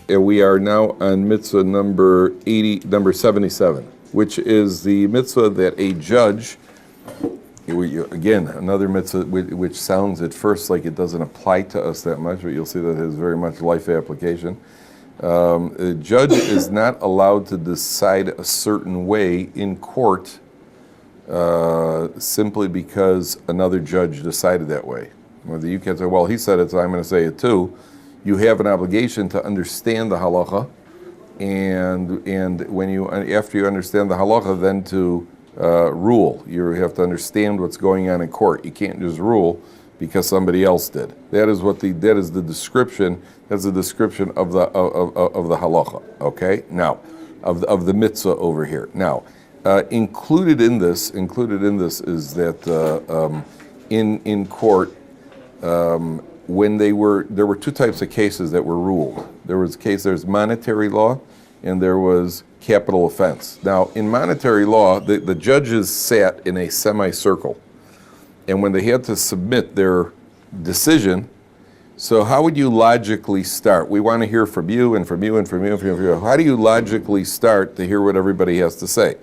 and we are now on mitzvah number 77, which is the mitzvah that a judge, again, another mitzvah which sounds at first like it doesn't apply to us that much, but you'll see that it has very much life application. A judge is not allowed to decide a certain way in court simply because another judge decided that way. Whether you can say, well, he said it, so I'm going to say it too. You have an obligation to understand the halacha, and when after you understand the halacha, then to rule. You have to understand what's going on in court. You can't just rule because somebody else did. That is the description. That's the description of the halacha. Okay, now of the mitzvah over here. Now, included in this is that in court. When there were two types of cases that were ruled. There's monetary law, and there was capital offense. Now, in monetary law, the judges sat in a semicircle, and when they had to submit their decision, so how would you logically start? We want to hear from you, and from you, and from you, and from you. How do you logically start to hear what everybody has to say?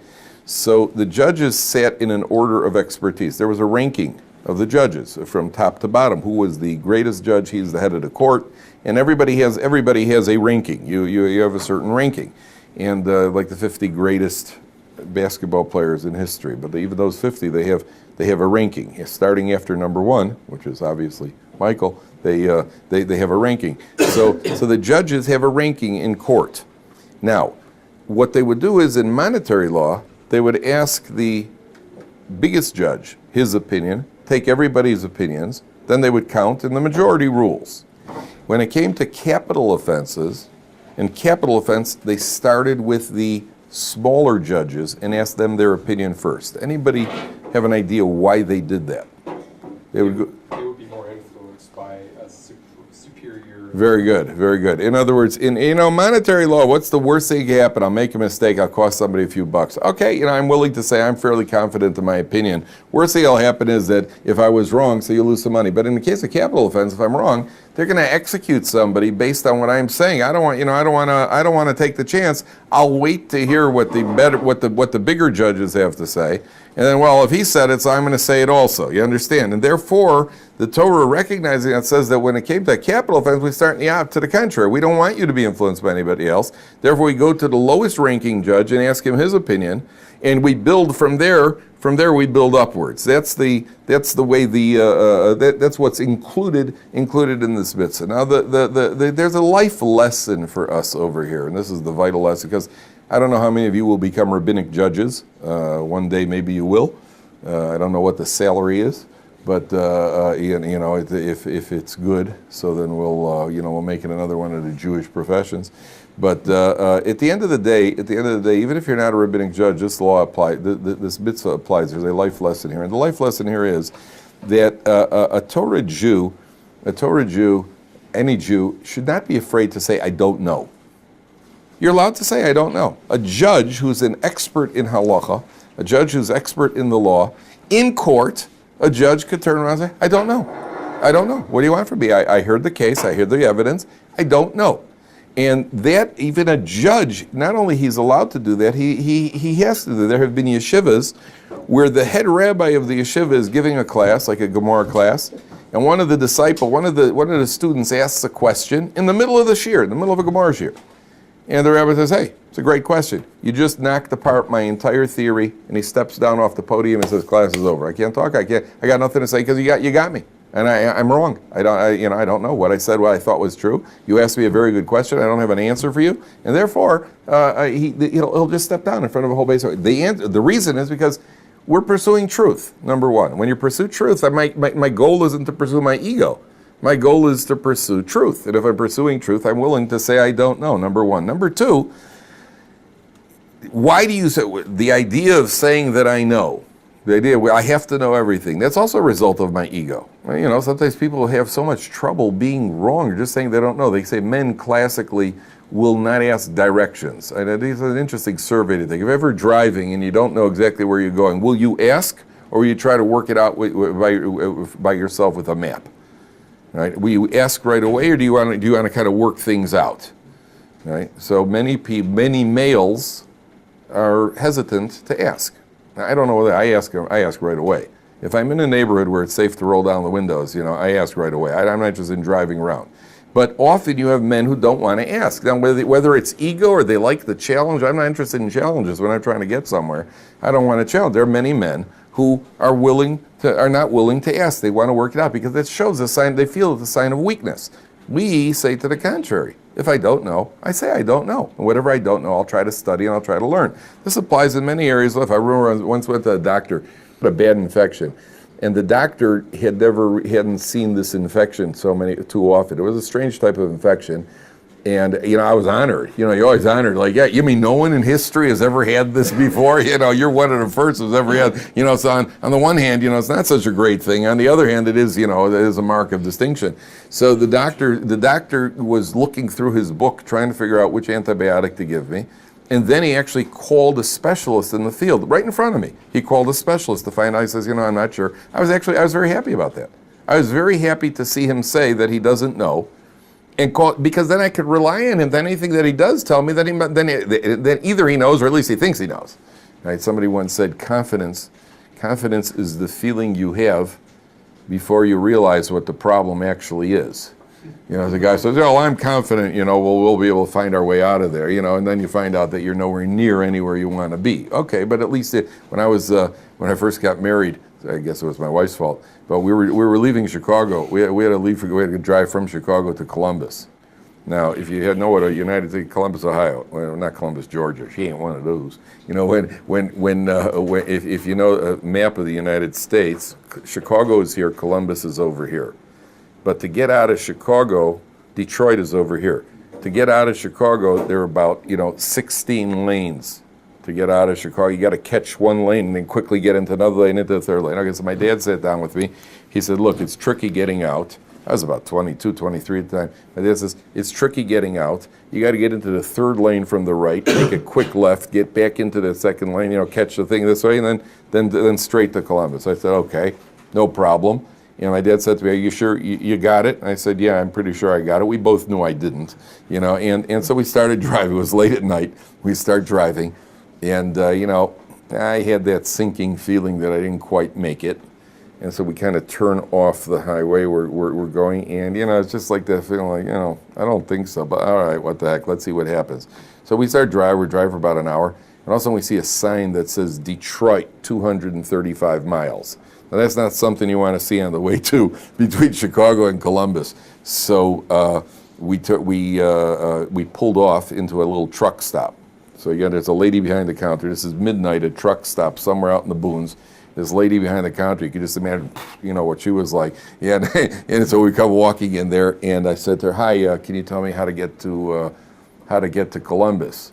So the judges sat in an order of expertise. There was a ranking of the judges from top to bottom. Who was the greatest judge? He's the head of the court, and everybody has a ranking. You have a certain ranking, and like the 50 greatest basketball players in history. But even those 50, they have a ranking. Starting after number one, which is obviously Michael, they have a ranking. So the judges have a ranking in court. Now, what they would do is in monetary law, they would ask the biggest judge his opinion, take everybody's opinions, then they would count, and the majority rules. When it came to capital offenses, in capital offense, they started with the smaller judges and asked them their opinion first. Anybody have an idea why they did that? They would be more influenced by a superior. Very good, very good. In other words, in monetary law, what's the worst thing that can happen? I'll make a mistake, I'll cost somebody a few bucks. Okay, I'm willing to say I'm fairly confident in my opinion. Worst thing that'll happen is that if I was wrong, so you'll lose some money. But in the case of capital offense, if I'm wrong, they're going to execute somebody based on what I'm saying. I don't want to take the chance. I'll wait to hear what the bigger judges have to say. And then, well, if he said it, so I'm going to say it also. You understand? And therefore, the Torah recognizing that says that when it came to capital offense, we start to the contrary. We don't want you to be influenced by anybody else. Therefore, we go to the lowest ranking judge and ask him his opinion, and we build from there. From there, we build upwards. That's the way that's what's included in this mitzvah. Now, there's a life lesson for us over here, and this is the vital lesson, because I don't know how many of you will become rabbinic judges. One day, maybe you will. I don't know what the salary is, but if it's good, so then we'll make it another one of the Jewish professions. But at the end of the day, even if you're not a rabbinic judge, this law applies. This mitzvah applies. There's a life lesson here, and the life lesson here is that a Torah Jew, any Jew, should not be afraid to say, "I don't know." You're allowed to say, "I don't know." A judge who's an expert in halacha, a judge who's expert in the law, in court, a judge could turn around and say, "I don't know. I don't know. What do you want from me? I heard the case. I heard the evidence. I don't know." And that, even a judge, not only he's allowed to do that, he has to do that. There have been yeshivas where the head rabbi of the yeshiva is giving a class, like a Gemara class, and one of the students asks a question in the middle of the shiur, in the middle of a Gemara shiur. And the rabbi says, "Hey, it's a great question. You just knocked apart my entire theory." And he steps down off the podium and says, "Class is over. I can't talk. I got nothing to say because you got me. And I'm wrong. I don't know what I said. What I thought was true. You asked me a very good question. I don't have an answer for you, and therefore he'll just step down in front of a whole base. The reason is because we're pursuing truth. Number one, when you pursue truth, my goal isn't to pursue my ego. My goal is to pursue truth, and if I'm pursuing truth, I'm willing to say I don't know. Number one. Number two, why do you say the idea of saying that I know? The idea I have to know everything, that's also a result of my ego. Sometimes people have so much trouble being wrong or just saying they don't know. They say men classically will not ask directions. And it's an interesting survey to think. If you're ever driving and you don't know exactly where you're going, will you ask or will you try to work it out by yourself with a map? Right? Will you ask right away or do you want to kind of work things out? right? So many males are hesitant to ask. Now, I don't know whether I ask right away. If I'm in a neighborhood where it's safe to roll down the windows, I ask right away. I'm not interested in driving around. But often you have men who don't want to ask. Now, whether it's ego or they like the challenge, I'm not interested in challenges when I'm trying to get somewhere. I don't want to challenge. There are many men who are not willing to ask. They want to work it out because it shows a sign, they feel it's a sign of weakness. We say to the contrary. If I don't know, I say I don't know. And whatever I don't know, I'll try to study and I'll try to learn. This applies in many areas. If I remember, I once went to a doctor with a bad infection. And the doctor hadn't seen this infection too often. It was a strange type of infection. And, I was honored. You're always honored. Like, yeah, you mean no one in history has ever had this before? You're one of the first who's ever had, so on the one hand, it's not such a great thing. On the other hand, it is, it is a mark of distinction. So the doctor was looking through his book, trying to figure out which antibiotic to give me. And then he actually called a specialist in the field, right in front of me. He called a specialist to find out. He says, I'm not sure. I was very happy about that. I was very happy to see him say that he doesn't know, and because then I could rely on him. Then anything that he does tell me, then either he knows or at least he thinks he knows. Right? Somebody once said, confidence is the feeling you have before you realize what the problem actually is. The guy says, I'm confident, we'll be able to find our way out of there, and then you find out that you're nowhere near anywhere you want to be. Okay, but at least when I first got married, I guess it was my wife's fault, but we were leaving Chicago. We had to drive from Chicago to Columbus. Now, if you know what a United States, Columbus, Ohio, well, not Columbus, Georgia, she ain't one of those. If you know a map of the United States, Chicago is here, Columbus is over here. But to get out of Chicago, Detroit is over here. To get out of Chicago, there are about 16 lanes. To get out of Chicago, you got to catch one lane and then quickly get into another lane, into the third lane. Okay, so my dad sat down with me. He said, look, it's tricky getting out. I was about 22, 23 at the time. My dad says, it's tricky getting out. You got to get into the third lane from the right, make a quick left, get back into the second lane, catch the thing this way, and then straight to Columbus. I said, okay, no problem. My dad said to me, are you sure you got it? And I said, yeah, I'm pretty sure I got it. We both knew I didn't, and so we started driving. It was late at night. We start driving, and, I had that sinking feeling that I didn't quite make it. And so we kind of turn off the highway we're going, and, it's just like that feeling like, I don't think so, but all right, what the heck, let's see what happens. So we start driving. We're driving for about an hour, and all of a sudden we see a sign that says Detroit, 235 miles. Now, that's not something you want to see on the way between Chicago and Columbus. So we pulled off into a little truck stop. So again, there's a lady behind the counter. This is midnight, a truck stop somewhere out in the boons. This lady behind the counter, you could just imagine, what she was like. And so we come walking in there, and I said to her, hi, can you tell me how to get to Columbus?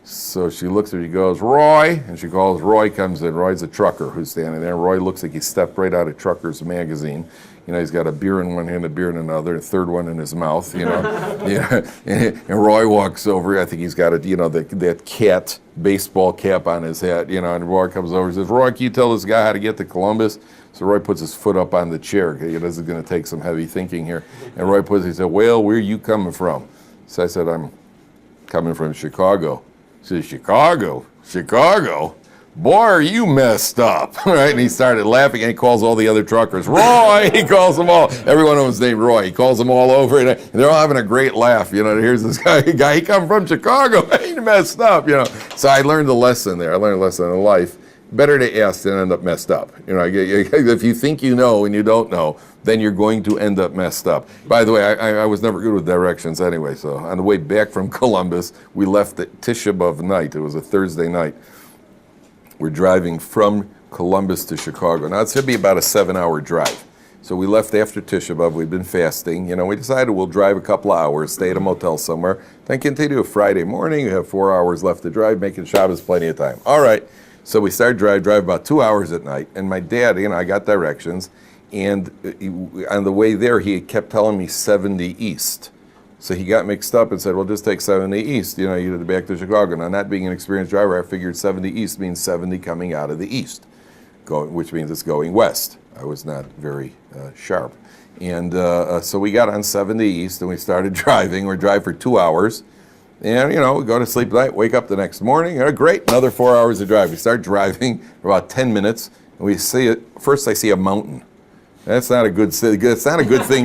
So she looks at her, she goes, Roy, and she calls, Roy comes in. Roy's a trucker who's standing there. Roy looks like he stepped right out of Trucker's magazine. He's got a beer in one hand, a beer in another, a third one in his mouth, And Roy walks over. I think he's got that cat baseball cap on his head, and Roy comes over and says, Roy, can you tell this guy how to get to Columbus? So Roy puts his foot up on the chair. This is going to take some heavy thinking here. And Roy he said, well, where are you coming from? So I said, I'm coming from Chicago. He said, Chicago? Boy, are you messed up, right? And he started laughing, and he calls all the other truckers, Roy! He calls them all. Every one of them is named Roy. He calls them all over, and they're all having a great laugh. Here's this guy, he come from Chicago. He messed up, So I learned a lesson there. I learned a lesson in life. Better to ask than end up messed up. If you think you know and you don't know, then you're going to end up messed up. By the way, I was never good with directions anyway, so on the way back from Columbus, we left at Tisha B'Av night. It was a Thursday night. We're driving from Columbus to Chicago. Now, it's going to be about a 7-hour drive. So we left after Tisha B'Av. We've been fasting. We decided we'll drive a couple of hours, stay at a motel somewhere, then continue a Friday morning. We have 4 hours left to drive, making Shabbos plenty of time. All right. So we started drive about 2 hours at night. And my dad, I got directions. And on the way there, he kept telling me 70 east. So he got mixed up and said, well, just take 70 east, you back to Chicago. Now, not being an experienced driver, I figured 70 east means 70 coming out of the east, which means it's going west. I was not very sharp. And so we got on 70 east, and we started driving. We're driving for 2 hours. And, we go to sleep tonight, wake up the next morning. Great, another 4 hours of drive. We start driving for about 10 minutes, and we see it. First, I see a mountain. That's not a good thing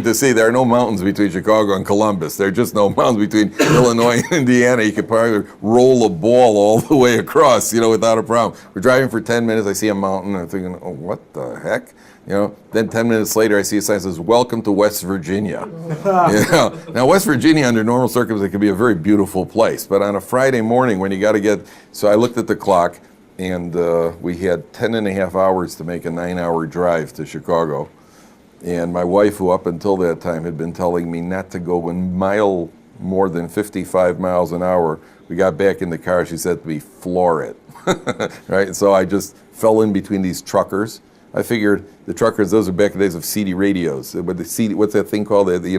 to see. There are no mountains between Chicago and Columbus. There are just no mountains between Illinois and Indiana. You could probably roll a ball all the way across, without a problem. We're driving for 10 minutes. I see a mountain. I'm thinking, oh, what the heck? Then 10 minutes later, I see a sign that says, "Welcome to West Virginia." Now, West Virginia, under normal circumstances, can be a very beautiful place. But on a Friday morning, when you got to so I looked at the clock, and we had 10 and a half hours to make a 9-hour drive to Chicago. And my wife, who up until that time had been telling me not to go a mile more than 55 miles an hour, we got back in the car, she said to me, "Floor it." Right? So I just fell in between these truckers. I figured the truckers, those are back in the days of CD radios. What's that thing called? They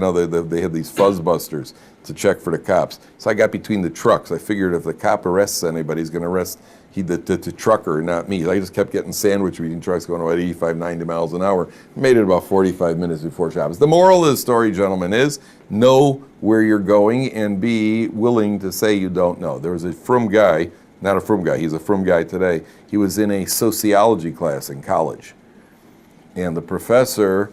had these fuzz busters to check for the cops. So I got between the trucks. I figured if the cop arrests anybody, he's going to arrest the trucker, not me. I just kept getting sandwiched between trucks going about 85, 90 miles an hour. Made it about 45 minutes before Shabbos. The moral of the story, gentlemen, is know where you're going and be willing to say you don't know. There was a frum guy, not a frum guy, he's a frum guy today. He was in a sociology class in college. And the professor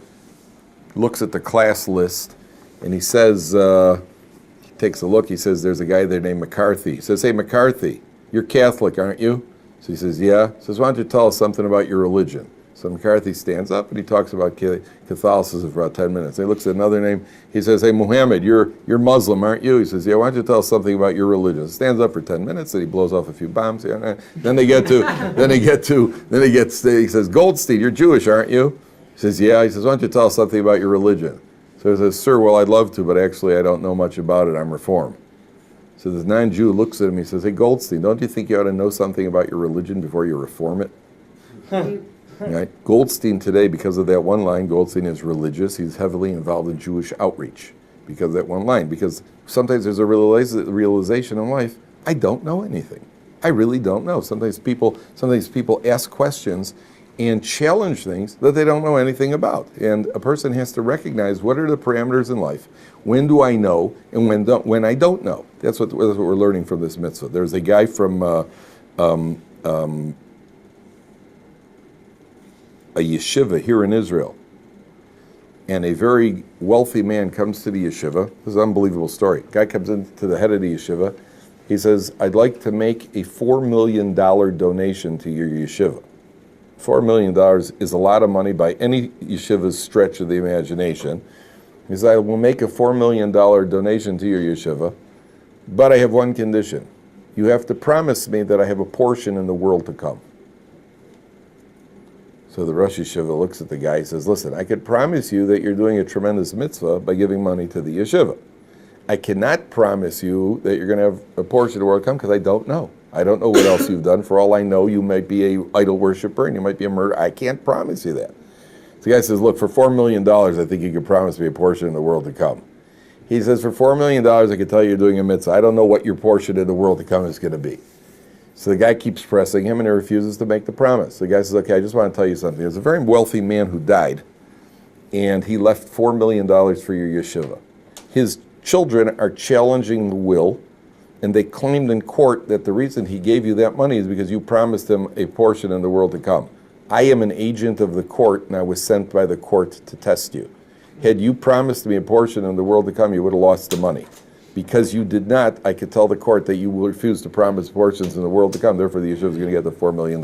looks at the class list and he says, he takes a look, he says, there's a guy there named McCarthy. He says, "Hey, McCarthy, you're Catholic, aren't you?" So he says, "Yeah." He says, "Why don't you tell us something about your religion?" So McCarthy stands up and he talks about Catholicism for about 10 minutes. He looks at another name. He says, "Hey, Muhammad, you're Muslim, aren't you?" He says, "Yeah, why don't you tell us something about your religion?" He stands up for 10 minutes and he blows off a few bombs. Then he says, "Goldstein, you're Jewish, aren't you?" He says, "Yeah." He says, "Why don't you tell us something about your religion?" So he says, "Sir, well, I'd love to, but actually I don't know much about it. I'm Reform." So this non-Jew looks at him, he says, "Hey, Goldstein, don't you think you ought to know something about your religion before you reform it?" Right? Goldstein today, because of that one line, Goldstein is religious. He's heavily involved in Jewish outreach because of that one line. Because sometimes there's a realization in life, I don't know anything. I really don't know. Sometimes people ask questions and challenge things that they don't know anything about. And a person has to recognize what are the parameters in life. When do I know and when I don't know? That's what we're learning from this mitzvah. There's a guy from a yeshiva here in Israel. And a very wealthy man comes to the yeshiva. This is an unbelievable story. Guy comes into the head of the yeshiva. He says, "I'd like to make a $4 million donation to your yeshiva." $4 million is a lot of money by any yeshiva's stretch of the imagination. He says, "I will make a $4 million donation to your yeshiva, but I have one condition. You have to promise me that I have a portion in the world to come." So the Rosh Yeshiva looks at the guy and says, "Listen, I could promise you that you're doing a tremendous mitzvah by giving money to the yeshiva. I cannot promise you that you're going to have a portion of the world come because I don't know. I don't know what else you've done. For all I know, you might be a idol worshiper and you might be a murderer. I can't promise you that." The guy says, "Look, for $4 million, I think you could promise me a portion in the world to come." He says, "For $4 million, I can tell you you're doing a mitzvah. I don't know what your portion in the world to come is going to be." So the guy keeps pressing him and he refuses to make the promise. The guy says, "Okay, I just want to tell you something. There's a very wealthy man who died and he left $4 million for your yeshiva. His children are challenging the will and they claimed in court that the reason he gave you that money is because you promised him a portion in the world to come. I am an agent of the court and I was sent by the court to test you. Had you promised me a portion in the world to come, you would have lost the money. Because you did not, I could tell the court that you will refuse to promise portions in the world to come. Therefore, the yeshiva is going to get the $4 million.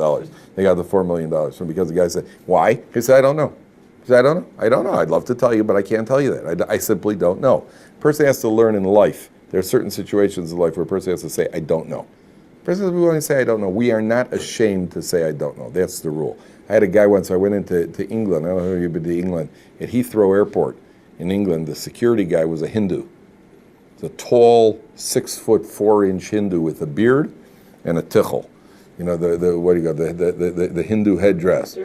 They got the $4 million. So because the guy said, "Why?" He said, "I don't know." He said, "I don't know. I don't know. I'd love to tell you, but I can't tell you that. I simply don't know." A person has to learn in life. There are certain situations in life where a person has to say, "I don't know." A person we want to say, "I don't know." We are not ashamed to say, "I don't know." That's the rule. I had a guy once, I went into England. I don't know if you've been to England. At Heathrow Airport in England, the security guy was a Hindu. A tall, 6'4" Hindu with a beard and a tichel, the Hindu headdress.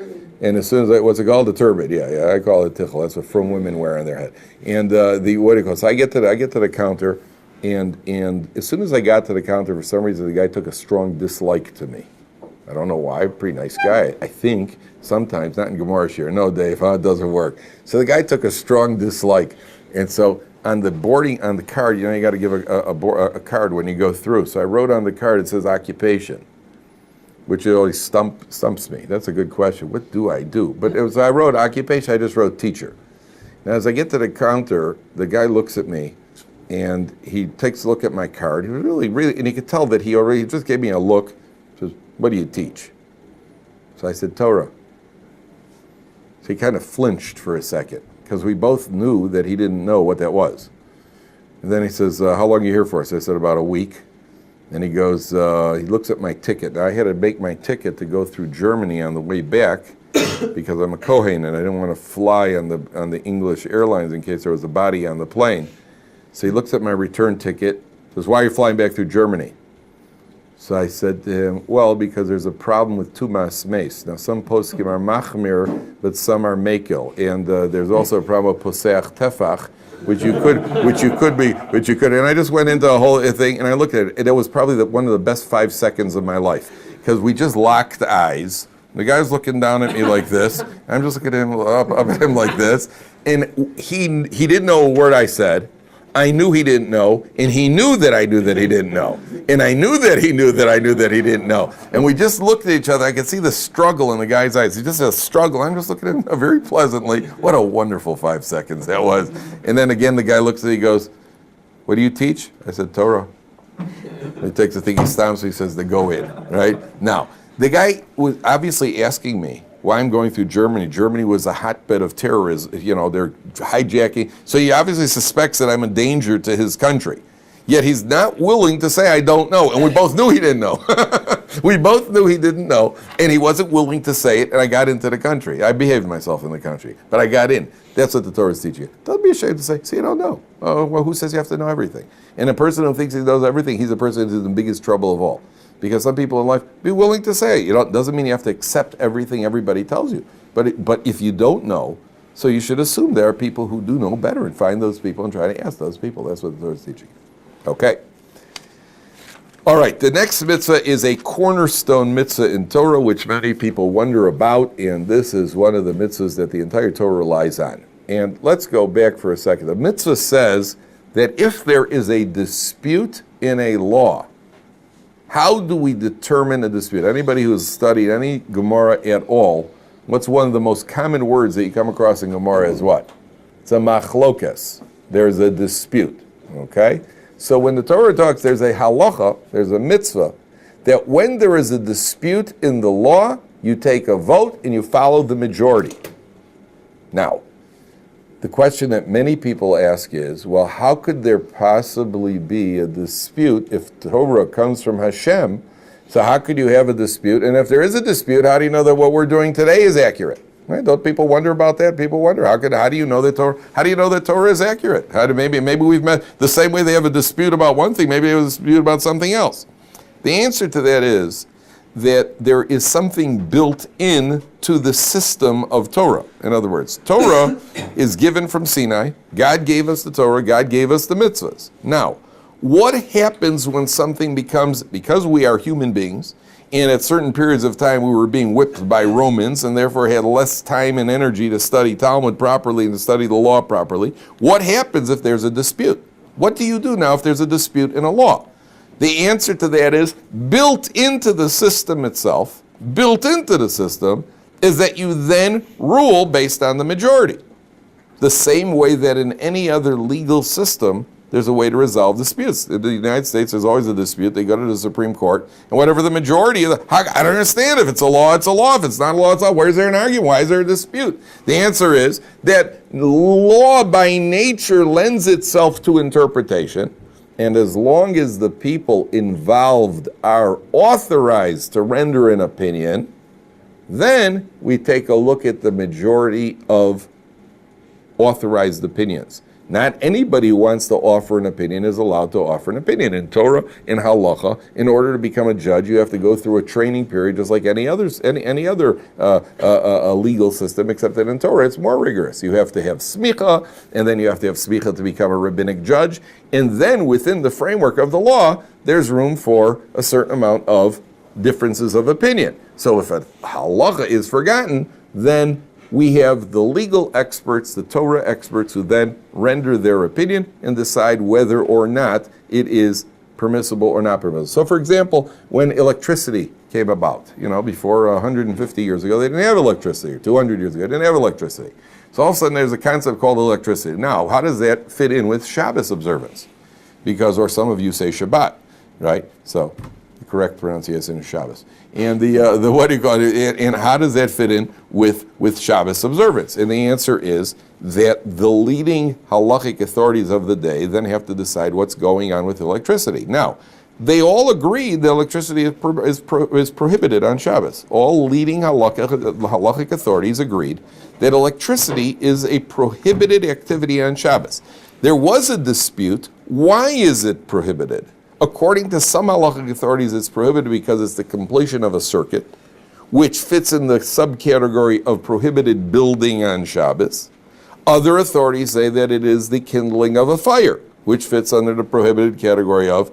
And as soon as what's it called, the turban? Yeah, I call it tichel. That's what frum women wear on their head. And So I get to the counter, and as soon as I got to the counter, for some reason the guy took a strong dislike to me. I don't know why. Pretty nice guy, I think. Sometimes, not in Gemara Shir. No, Dave, it doesn't work. So the guy took a strong dislike. And so on the card, you got to give a card when you go through. So I wrote on the card, it says occupation, which always stumps me. That's a good question. What do I do? But I wrote occupation, I just wrote teacher. Now as I get to the counter, the guy looks at me and he takes a look at my card. He was really, and he could tell that he just gave me a look. Says, what do you teach? So I said, Torah. So he kind of flinched for a second, because we both knew that he didn't know what that was. And then he says, how long are you here for? So I said, about a week. And he goes, he looks at my ticket. Now, I had to make my ticket to go through Germany on the way back, because I'm a Kohen and I didn't want to fly on the English Airlines in case there was a body on the plane. So he looks at my return ticket, says, why are you flying back through Germany? So I said to him, well, because there's a problem with tumas meis. Now, some poskim are machmir, but some are mekil, and there's also a problem with poseach tefach, which you could. And I just went into a whole thing, and I looked at it, and it was probably one of the best 5 seconds of my life, because we just locked eyes. The guy's looking down at me like this. I'm just looking at him up at him like this, and he didn't know a word I said. I knew he didn't know, and he knew that I knew that he didn't know. And I knew that he knew that I knew that he didn't know. And we just looked at each other. I could see the struggle in the guy's eyes. He just has a struggle. I'm just looking at him very pleasantly. What a wonderful 5 seconds that was. And then again, the guy looks at me, he goes, what do you teach? I said, Torah. He takes the thing, he stomps, he says, to go in, right? Now, the guy was obviously asking me why I'm going through Germany. Germany was a hotbed of terrorism. They're hijacking. So he obviously suspects that I'm a danger to his country. Yet he's not willing to say, I don't know. And we both knew he didn't know. We both knew he didn't know. And he wasn't willing to say it, and I got into the country. I behaved myself in the country, but I got in. That's what the Torah is teaching you. Don't be ashamed to say, see, you don't know. Oh, well, who says you have to know everything? And a person who thinks he knows everything, he's a person who's in the biggest trouble of all. Because some people in life be willing to say it. Doesn't mean you have to accept everything everybody tells you. But if you don't know, so you should assume there are people who do know better, and find those people and try to ask those people. That's what the Torah is teaching. Okay. All right, the next mitzvah is a cornerstone mitzvah in Torah, which many people wonder about, and this is one of the mitzvahs that the entire Torah relies on. And let's go back for a second. The mitzvah says that if there is a dispute in a law, how do we determine a dispute? Anybody who's studied any Gemara at all, what's one of the most common words that you come across in Gemara is what? It's a machlokes. There's a dispute, okay? So when the Torah talks, there's a halacha, there's a mitzvah, that when there is a dispute in the law, you take a vote and you follow the majority. Now, the question that many people ask is, well, how could there possibly be a dispute if Torah comes from Hashem? So how could you have a dispute? And if there is a dispute, how do you know that what we're doing today is accurate? Right? Don't people wonder about that? People wonder, how do you know that Torah? How do you know that Torah is accurate? Maybe we've met the same way they have a dispute about one thing, maybe they have a dispute about something else. The answer to that is that there is something built in to the system of Torah. In other words, Torah is given from Sinai. God gave us the Torah. God gave us the mitzvahs. Now, what happens when something becomes, because we are human beings, and at certain periods of time we were being whipped by Romans and therefore had less time and energy to study Talmud properly and to study the law properly, what happens if there's a dispute? What do you do now if there's a dispute in a law? The answer to that is, built into the system itself, is that you then rule based on the majority. The same way that in any other legal system, there's a way to resolve disputes. In the United States, there's always a dispute. They go to the Supreme Court, and whatever the majority of I don't understand. If it's a law, it's a law. If it's not a law, it's a law. Where's there an argument? Why is there a dispute? The answer is that law by nature lends itself to interpretation. And as long as the people involved are authorized to render an opinion, then we take a look at the majority of authorized opinions. Not anybody who wants to offer an opinion is allowed to offer an opinion. In Torah, in halacha, in order to become a judge, you have to go through a training period, just like any other legal system, except that in Torah it's more rigorous. You have to have smicha, and then you have to have smicha to become a rabbinic judge, and then within the framework of the law, there's room for a certain amount of differences of opinion. So if a halacha is forgotten, then we have the legal experts, the Torah experts, who then render their opinion and decide whether or not it is permissible or not permissible. So, for example, when electricity came about, before 150 years ago, they didn't have electricity, or 200 years ago, they didn't have electricity. So all of a sudden there's a concept called electricity. Now, how does that fit in with Shabbos observance? Or some of you say Shabbat, right? So, the correct pronunciation is Shabbos. And the what do you call it? And how does that fit in with Shabbos observance? And the answer is that the leading halachic authorities of the day then have to decide what's going on with electricity. Now, they all agree that electricity is prohibited on Shabbos. All leading halachic authorities agreed that electricity is a prohibited activity on Shabbos. There was a dispute. Why is it prohibited? According to some halachic authorities, it's prohibited because it's the completion of a circuit, which fits in the subcategory of prohibited building on Shabbos. Other authorities say that it is the kindling of a fire, which fits under the prohibited category of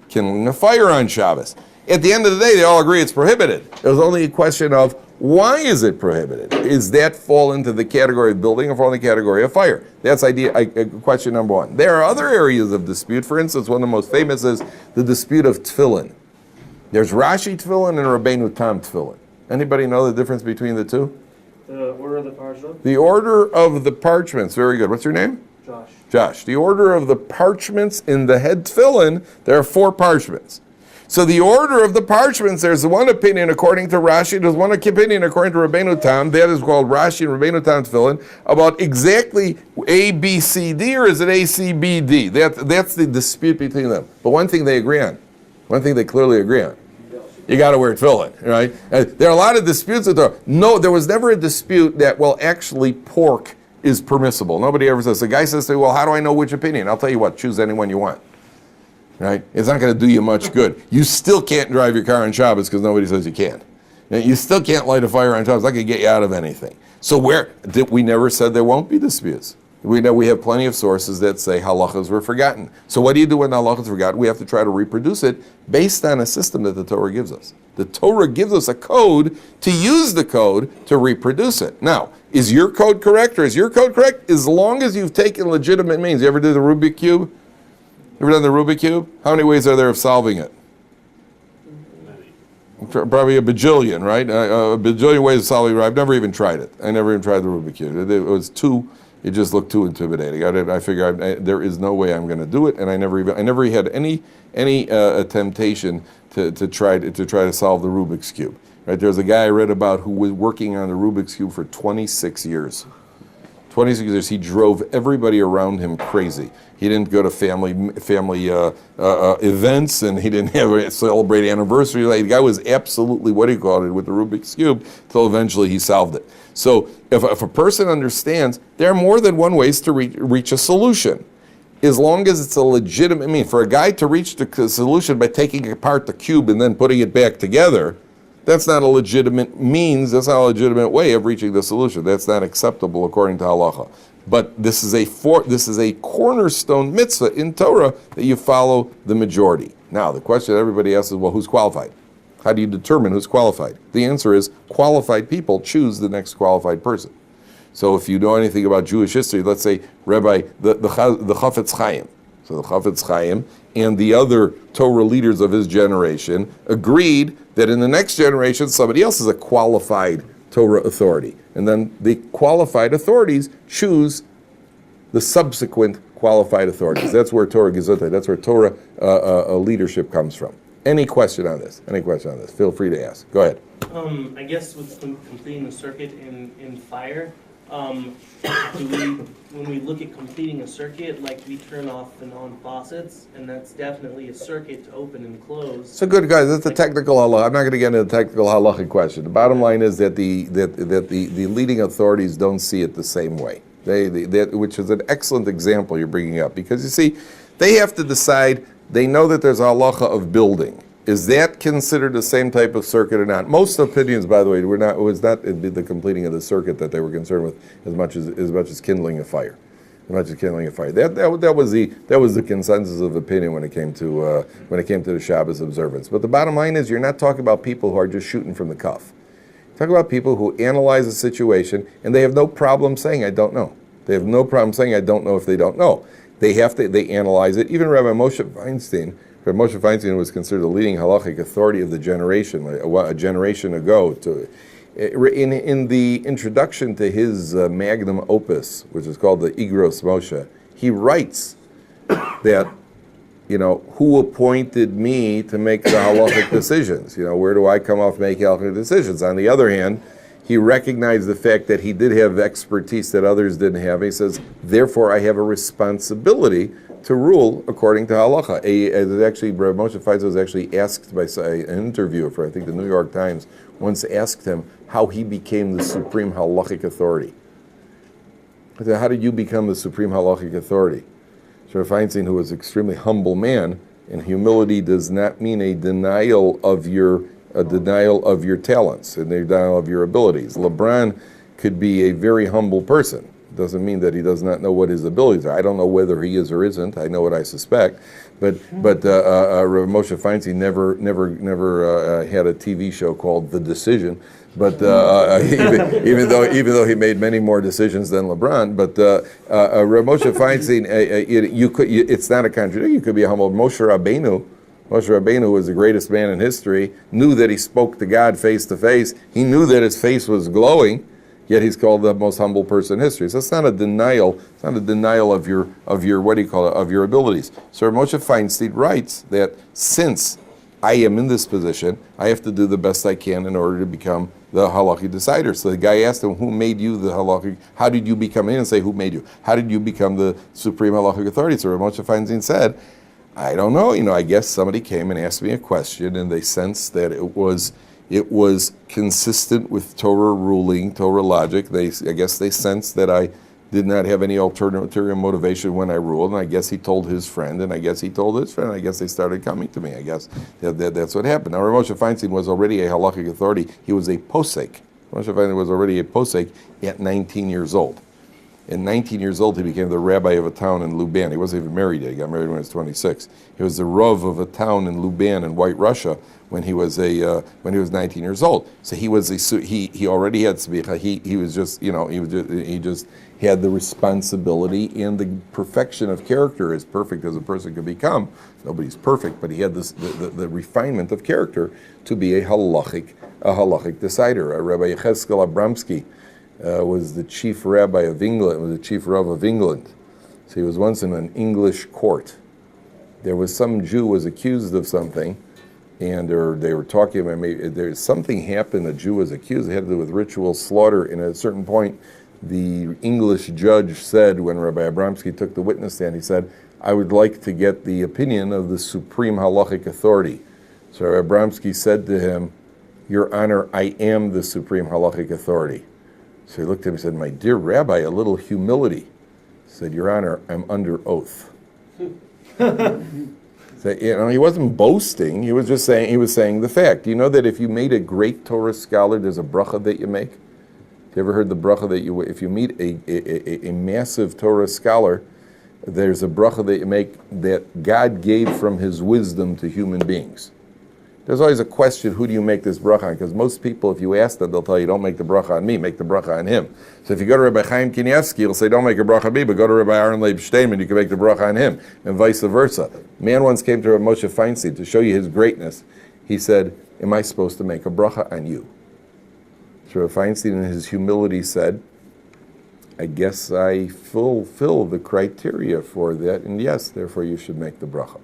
kindling a fire on Shabbos. At the end of the day, they all agree it's prohibited. There's only a question of why is it prohibited? Is that fall into the category of building or fall in the category of fire? That's question number one. There are other areas of dispute. For instance, one of the most famous is the dispute of tefillin. There's Rashi tefillin and Rabbeinu Tam tefillin. Anybody know the difference between the two? The order of the parchment? The order of the parchments. Very good. What's your name? Josh. Josh. The order of the parchments in the head tefillin, there are 4 parchments. So the order of the parchments, there's one opinion according to Rashi, there's one opinion according to Rabbeinu Tam, that is called Rashi and Rabbeinu Tam tefillin, about exactly A, B, C, D, or is it A, C, B, D? That's the dispute between them. But one thing they agree on, one thing they clearly agree on, you got to wear tefillin, right? There are a lot of disputes with there. No, there was never a dispute that, actually pork is permissible. Nobody ever says, the guy says to me, how do I know which opinion? I'll tell you what, choose any one you want. Right? It's not going to do you much good. You still can't drive your car on Shabbos because nobody says you can't. You still can't light a fire on Shabbos. It's not going to get you out of anything. So we never said there won't be disputes. We know we have plenty of sources that say halachas were forgotten. So what do you do when halachas are forgotten? We have to try to reproduce it based on a system that the Torah gives us. The Torah gives us a code to use the code to reproduce it. Now, is your code correct or is your code correct? As long as you've taken legitimate means. You ever do the Rubik Cube? Ever done the Rubik Cube? How many ways are there of solving it? Probably a bajillion, right? A bajillion ways of solving it. I've never even tried it. I never even tried the Rubik Cube. It was it just looked too intimidating. I figured there is no way I'm going to do it, and I never had any temptation to try to solve the Rubik's Cube. Right? There's a guy I read about who was working on the Rubik's Cube for 26 years. 26 years, he drove everybody around him crazy. He didn't go to family events, and he didn't celebrate anniversaries. The guy was absolutely, with the Rubik's Cube, till eventually he solved it. So if a person understands, there are more than one ways to reach a solution, as long as it's a legitimate means. For a guy to reach the solution by taking apart the cube and then putting it back together, that's not a legitimate means, that's not a legitimate way of reaching the solution. That's not acceptable according to halacha. But this is a cornerstone mitzvah in Torah that you follow the majority. Now, the question everybody asks is, who's qualified? How do you determine who's qualified? The answer is, qualified people choose the next qualified person. So if you know anything about Jewish history, let's say Rabbi, the Chafetz Chaim. So the Chafetz Chaim and the other Torah leaders of his generation agreed that in the next generation, somebody else is a qualified Torah authority. And then the qualified authorities choose the subsequent qualified authorities. That's where Torah Gesundheit, that's where Torah leadership comes from. Any question on this? Feel free to ask. Go ahead. I guess with completing the circuit in fire, when we look at completing a circuit, we turn off the non-faucets, and that's definitely a circuit to open and close. So good, guys. That's a technical halakha. I'm not going to get into the technical halachic question. The bottom line is that the leading authorities don't see it the same way. Which is an excellent example you're bringing up, because you see, they have to decide. They know that there's a halacha of building. Is that considered the same type of circuit or not? Most opinions, by the way, it was not the completing of the circuit that they were concerned with as much as kindling a fire. That was the consensus of opinion when it came to the Shabbos observance. But the bottom line is, you're not talking about people who are just shooting from the cuff. Talk about people who analyze a situation and they have no problem saying, I don't know. They have no problem saying, I don't know if they don't know. They analyze it. Even Rabbi Moshe Feinstein was considered the leading halachic authority of the generation, a generation ago. In the introduction to his magnum opus, which is called the Igros Moshe, he writes that, who appointed me to make the halachic decisions? Where do I come off making halachic decisions? On the other hand, he recognized the fact that he did have expertise that others didn't have. He says, therefore, I have a responsibility to rule according to halacha. Rabbi Moshe Feinstein was actually asked by an interviewer for, I think, the New York Times, once asked him how he became the supreme halachic authority. He said, how did you become the supreme halachic authority? Rabbi Feinstein, who was an extremely humble man, and humility does not mean a denial of your talents and a denial of your abilities. LeBron could be a very humble person. Doesn't mean that he does not know what his abilities are. I don't know whether he is or isn't. I know what I suspect. But Rabbi Moshe Feinstein never had a TV show called The Decision. But even though he made many more decisions than LeBron, but Rabbi Moshe Feinstein, it's not a contradiction. You could be a humble. Moshe Rabbeinu was the greatest man in history. Knew that he spoke to God face to face. He knew that his face was glowing. Yet he's called the most humble person in history. So it's not a denial. It's not a denial of your of your abilities. So Moshe Feinstein writes that since I am in this position, I have to do the best I can in order to become the halakhic decider. So the guy asked him, who made you the halakhic? How did you become? He didn't say who made you. How did you become the supreme halakhic authority? So Moshe Feinstein said, I don't know. I guess somebody came and asked me a question, and they sensed that it was consistent with Torah ruling, Torah logic. I guess they sensed that I did not have any ulterior motivation when I ruled, and I guess he told his friend, and I guess he told his friend, and I guess they started coming to me. I guess that's what happened. Now, Moshe Feinstein was already a halakhic authority. He was a posek. Moshe Feinstein was already a posek at 19 years old. At 19 years old, he became the rabbi of a town in Luban. He wasn't even married yet. He got married when he was 26. He was the rav of a town in Luban in White Russia when he was 19 years old. So he already had smicha. He just had the responsibility and the perfection of character, as perfect as a person could become. Nobody's perfect, but he had the refinement of character to be a halachic decider. Rabbi Yechezkel Abramsky was the chief rabbi of England, was the chief rav of England. So he was once in an English court. There was some Jew who was accused of something, and they were talking about there's something happened. A Jew was accused. It had to do with ritual slaughter. And at a certain point, the English judge said, when Rabbi Abramsky took the witness stand, he said, I would like to get the opinion of the supreme halachic authority. So Rabbi Abramsky said to him, Your Honor, I am the supreme halachic authority. So he looked at him and said, my dear Rabbi, a little humility. He said, Your Honor, I'm under oath. So, he wasn't boasting. He was just saying the fact. Do you know that if you meet a great Torah scholar, there's a bracha that you make? Have you ever heard the bracha that if you meet a massive Torah scholar, there's a bracha that you make that God gave from his wisdom to human beings? There's always a question, who do you make this bracha on? Because most people, if you ask them, they'll tell you, don't make the bracha on me, make the bracha on him. So if you go to Rabbi Chaim Kanievsky, he'll say, don't make a bracha on me, but go to Rabbi Aaron Leib Steinman, you can make the bracha on him, and vice versa. A man once came to Rabbi Moshe Feinstein to show you his greatness. He said, am I supposed to make a bracha on you? So Rabbi Feinstein, in his humility, said, I guess I fulfill the criteria for that, and yes, therefore you should make the bracha.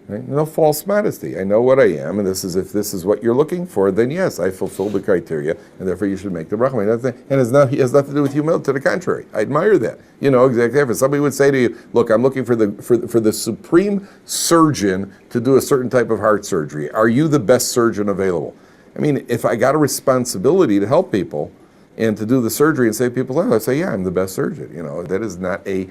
Right? No false modesty. I know what I am, and if this is what you're looking for, then yes, I fulfill the criteria, and therefore you should make the bracha. And it has nothing to do with humility. To the contrary, I admire that. Exactly. If somebody would say to you, "Look, I'm looking for the supreme surgeon to do a certain type of heart surgery. Are you the best surgeon available?" I mean, if I got a responsibility to help people and to do the surgery and save people's lives, I say, yeah, I'm the best surgeon. That is not a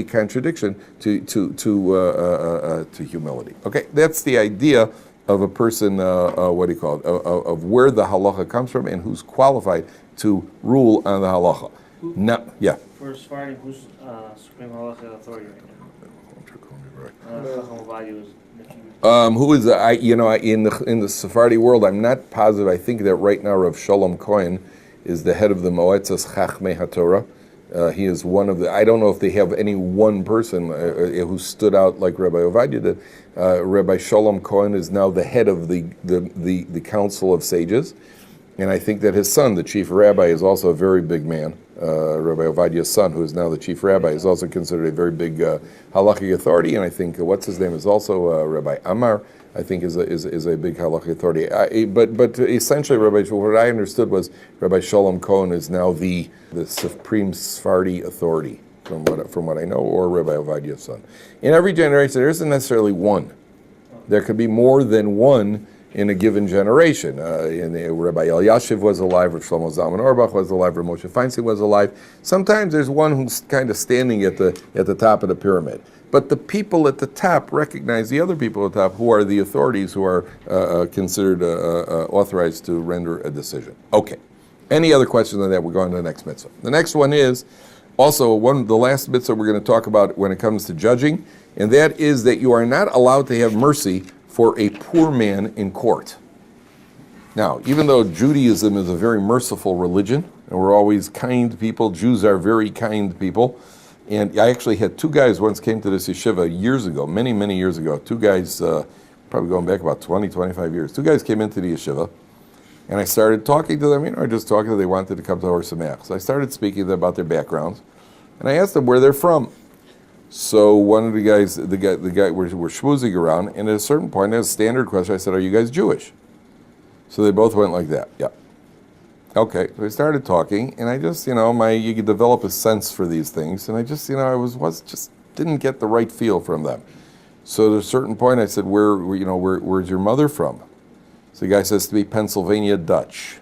contradiction to humility. Okay, that's the idea of a person. Of where the halacha comes from and who's qualified to rule on the halacha. For Sephardim, who's supreme halacha authority right now? Chacham Ovadia was Who is in the Sephardi world? I'm not positive. I think that right now Rav Shalom Cohen is the head of the Moetzas Chachmei HaTorah. He is one of the. I don't know if they have any one person who stood out like Rabbi Ovadia did. Rabbi Shalom Cohen is now the head of the Council of Sages, and I think that his son, the chief rabbi, is also a very big man. Rabbi Ovadia's son, who is now the chief rabbi, is also considered a very big halachic authority, and I think what's his name is also Rabbi Amar. I think is a big halachic authority. But essentially, what I understood was Rabbi Shalom Cohen is now the supreme Sephardi authority, from what I know, or Rabbi Ovadia's son. In every generation, there isn't necessarily one. There could be more than one in a given generation. Rabbi Elyashiv was alive, Rav Shlomo Zalman Auerbach was alive, Rav Moshe Feinstein was alive. Sometimes there's one who's kind of standing at the top of the pyramid. But the people at the top recognize the other people at the top, who are the authorities, who are considered authorized to render a decision. Okay. Any other questions on that? We're going to the next mitzvah. The next one is also the last mitzvah we're going to talk about when it comes to judging, and that is that you are not allowed to have mercy for a poor man in court. Now, even though Judaism is a very merciful religion, and we're always kind people, Jews are very kind people, and I actually had two guys once came to this yeshiva years ago, many, many years ago, two guys, probably going back about 20, 25 years, two guys came into the yeshiva, and I started talking to them, just talking to them, they wanted to come to Or Sameach. So I started speaking to them about their backgrounds, and I asked them where they're from. So one of the guys, the guy, we're schmoozing around, and at a certain point, as a standard question, I said, "Are you guys Jewish?" So they both went like that. Yeah. Okay. So we started talking, and I just, you could develop a sense for these things, and I just, just didn't get the right feel from them. So at a certain point, I said, "Where's your mother from?" So the guy says to me, "Pennsylvania Dutch."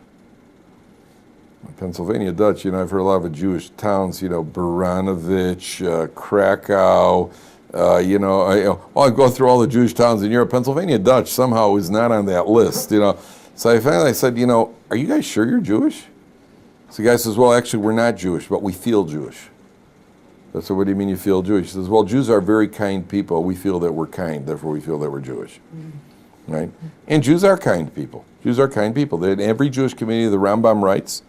Pennsylvania Dutch, I've heard a lot of Jewish towns, Baranovich, Krakow, I go through all the Jewish towns in Europe. Pennsylvania Dutch somehow is not on that list, So I said, are you guys sure you're Jewish? So the guy says, well, actually, we're not Jewish, but we feel Jewish. I said, what do you mean you feel Jewish? He says, well, Jews are very kind people. We feel that we're kind, therefore we feel that we're Jewish. Right? And Jews are kind people. Jews are kind people. In every Jewish community, the Rambam writes,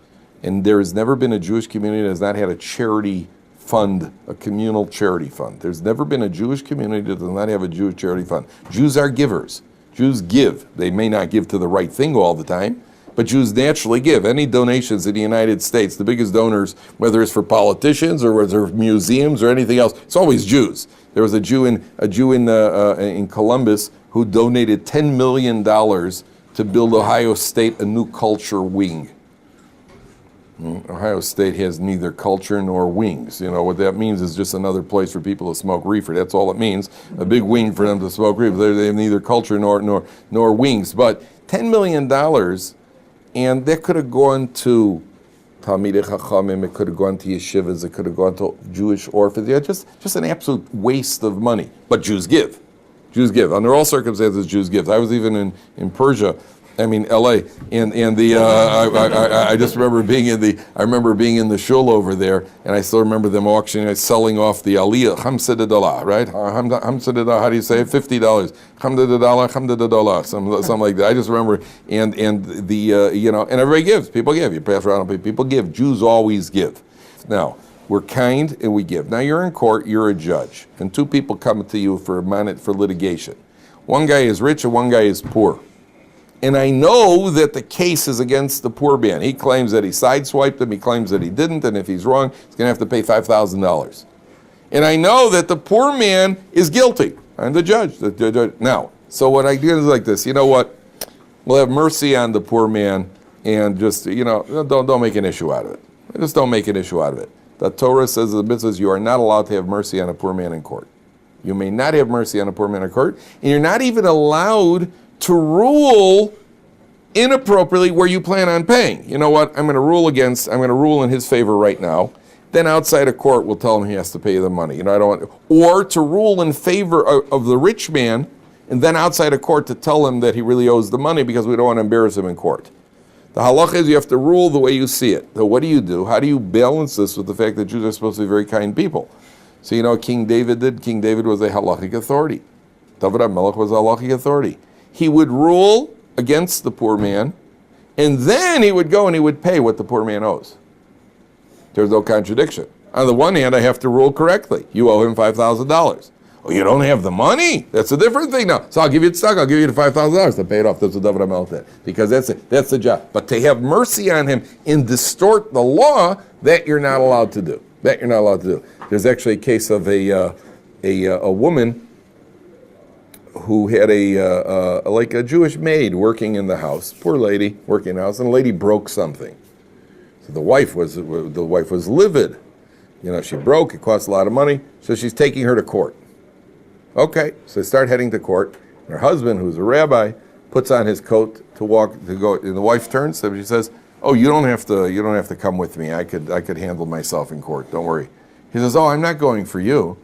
and there has never been a Jewish community that has not had a charity fund, a communal charity fund. There's never been a Jewish community that does not have a Jewish charity fund. Jews are givers. Jews give. They may not give to the right thing all the time, but Jews naturally give. Any donations in the United States, the biggest donors, whether it's for politicians or whether it's museums or anything else, it's always Jews. There was a Jew in Columbus who donated $10 million to build Ohio State a new culture wing. Ohio State has neither culture nor wings. What that means is just another place for people to smoke reefer. That's all it means. A big wing for them to smoke reefer. They have neither culture nor wings. But $10 million, and that could have gone to Talmidei Chachamim, it could have gone to yeshivas, it could have gone to Jewish orphans. Just an absolute waste of money. But Jews give. Jews give. Under all circumstances, Jews give. I was even in Persia. L.A. and I just remember being in the shul over there, and I still remember them auctioning, selling off the aliyah, $50, right? How do you say it? $50, $50, something like that. I just remember, and everybody gives. People give. You pass around, people give. Jews always give. Now, we're kind and we give. Now you're in court, you're a judge, and two people come to you for litigation. One guy is rich and one guy is poor. And I know that the case is against the poor man. He claims that he sideswiped him, he claims that he didn't, and if he's wrong, he's going to have to pay $5,000. And I know that the poor man is guilty. I'm the judge. Now, so what I do is like this, you know what? We'll have mercy on the poor man and just, don't make an issue out of it. Just don't make an issue out of it. The Torah says, the mitzvah says, you are not allowed to have mercy on a poor man in court. You may not have mercy on a poor man in court, and you're not even allowed to rule inappropriately where you plan on paying. You know what? I'm going to rule in his favor right now. Then outside of court, we'll tell him he has to pay the money. Or to rule in favor of the rich man, and then outside of court to tell him that he really owes the money because we don't want to embarrass him in court. The halacha is you have to rule the way you see it. So what do you do? How do you balance this with the fact that Jews are supposed to be very kind people? So King David did. King David was a halachic authority. David HaMelech was a halachic authority. He would rule against the poor man, and then he would go and he would pay what the poor man owes. There's no contradiction. On the one hand, I have to rule correctly. You owe him $5,000. Oh, you don't have the money? That's a different thing now. So I'll give you the stock. I'll give you the $5,000 to pay it off. That's what David HaMelech did. Because that's it. That's the job. But to have mercy on him and distort the law, that you're not allowed to do. That you're not allowed to do. There's actually a case of a woman who had a Jewish maid working in the house. Poor lady working in the house, and the lady broke something. So the wife was livid. You know, she broke. It cost a lot of money. So she's taking her to court. Okay, so they start heading to court. And her husband, who's a rabbi, puts on his coat to go. And the wife turns to him. She says, "Oh, you don't have to come with me. I could handle myself in court. Don't worry." He says, "Oh, I'm not going for you.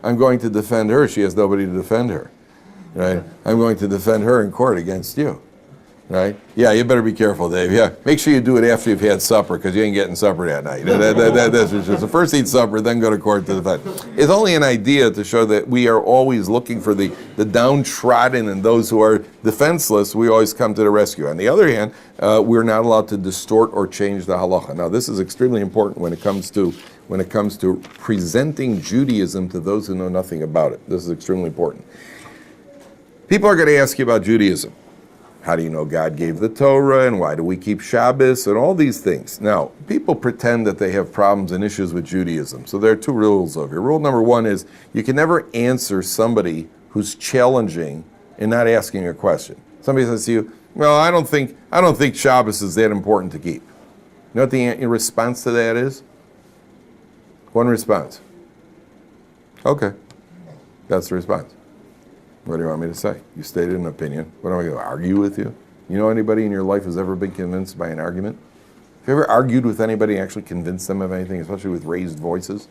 I'm going to defend her. She has nobody to defend her. Right? I'm going to defend her in court against you." Right? Yeah, you better be careful, Dave. Yeah, make sure you do it after you've had supper, because you ain't getting supper that night. That's just, so first eat supper, then go to court to defend. It's only an idea to show that we are always looking for the downtrodden and those who are defenseless. We always come to the rescue. On the other hand, we're not allowed to distort or change the halacha. Now, this is extremely important when it comes to presenting Judaism to those who know nothing about it. This is extremely important. People are going to ask you about Judaism. How do you know God gave the Torah, and why do we keep Shabbos, and all these things? Now, people pretend that they have problems and issues with Judaism. So there are two rules over here. Rule number one is you can never answer somebody who's challenging and not asking a question. Somebody says to you, "Well, I don't think Shabbos is that important to keep." You know what the response to that is? One response. Okay, that's the response. What do you want me to say? You stated an opinion. What am I going to argue with you? You know anybody in your life who's ever been convinced by an argument? Have you ever argued with anybody and actually convinced them of anything, especially with raised voices?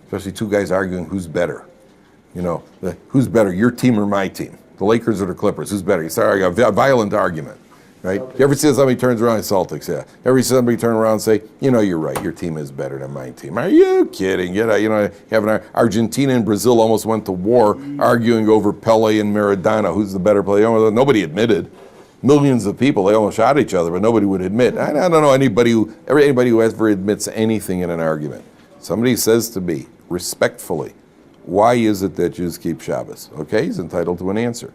Especially two guys arguing who's better. You know, who's better, your team or my team? The Lakers or the Clippers? Who's better? You start a violent argument, right? You ever see somebody turns around, Celtics, yeah. Ever see somebody turn around and say, "You know, you're right, your team is better than my team." Are you kidding? You know, Argentina and Brazil almost went to war arguing over Pele and Maradona, who's the better player. Nobody admitted. Millions of people, they almost shot each other, but nobody would admit. I don't know anybody who ever admits anything in an argument. Somebody says to me, respectfully, "Why is it that Jews keep Shabbos?" Okay, he's entitled to an answer.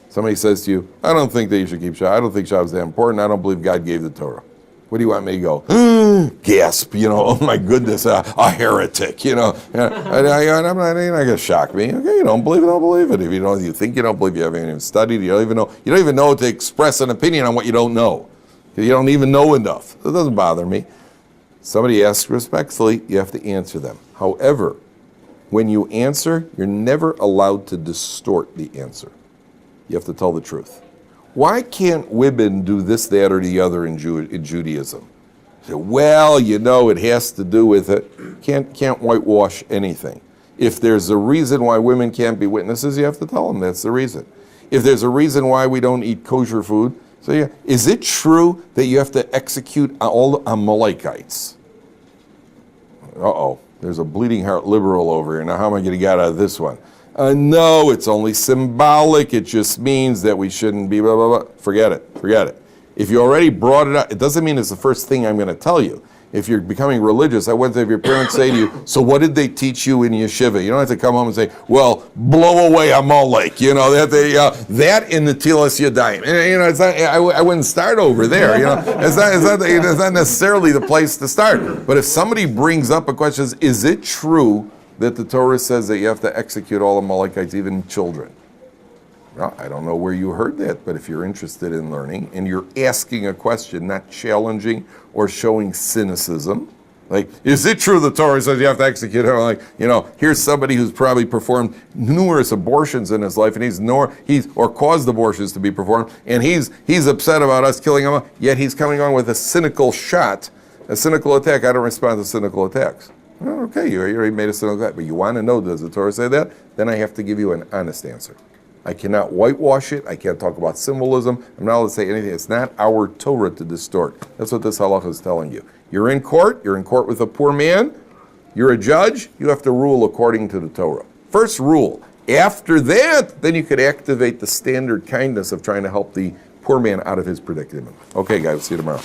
Somebody says to you, "I don't think that you should keep Shabbos. I don't think Shabbos is that important. I don't believe God gave the Torah." What do you want me to go? Gasp, you know, "Oh my goodness, a heretic," you know. I'm not, you're not going to shock me. Okay, you don't believe it, don't believe it. If you think you don't believe, you haven't even studied, you don't even know to express an opinion on what you don't know. You don't even know enough. It doesn't bother me. Somebody asks respectfully, you have to answer them. However, when you answer, you're never allowed to distort the answer. You have to tell the truth. Why can't women do this, that, or the other in Judaism? Say, "Well, you know, it has to do with it." Can't whitewash anything. If there's a reason why women can't be witnesses, you have to tell them that's the reason. If there's a reason why we don't eat kosher food, so yeah, is it true that you have to execute all the Amalekites? Uh-oh, there's a bleeding heart liberal over here. Now, how am I going to get out of this one? No, it's only symbolic. It just means that we shouldn't be blah, blah, blah. Forget it. If you already brought it up, it doesn't mean it's the first thing I'm going to tell you. If you're becoming religious, I wonder if your parents say to you, "So what did they teach you in yeshiva?" You don't have to come home and say, "Well, blow away Amalek." You know, that in the Tilas Yadayim. You know, it's not, I wouldn't start over there. You know, it's not necessarily the place to start. But if somebody brings up a question, is it true that the Torah says that you have to execute all Amalekites, even children? Well, I don't know where you heard that, but if you're interested in learning and you're asking a question, not challenging or showing cynicism, like, is it true the Torah says you have to execute her? Like, you know, here's somebody who's probably performed numerous abortions in his life, and or caused abortions to be performed, and he's upset about us killing him, yet he's coming on with a cynical shot, a cynical attack. I don't respond to cynical attacks. Well, okay, you already made a cynical attack, but you want to know, does the Torah say that? Then I have to give you an honest answer. I cannot whitewash it. I can't talk about symbolism. I'm not allowed to say anything. It's not our Torah to distort. That's what this halacha is telling you. You're in court with a poor man. You're a judge. You have to rule according to the Torah. First rule, After that, then you could activate the standard kindness of trying to help the poor man out of his predicament. Okay, guys, see you tomorrow.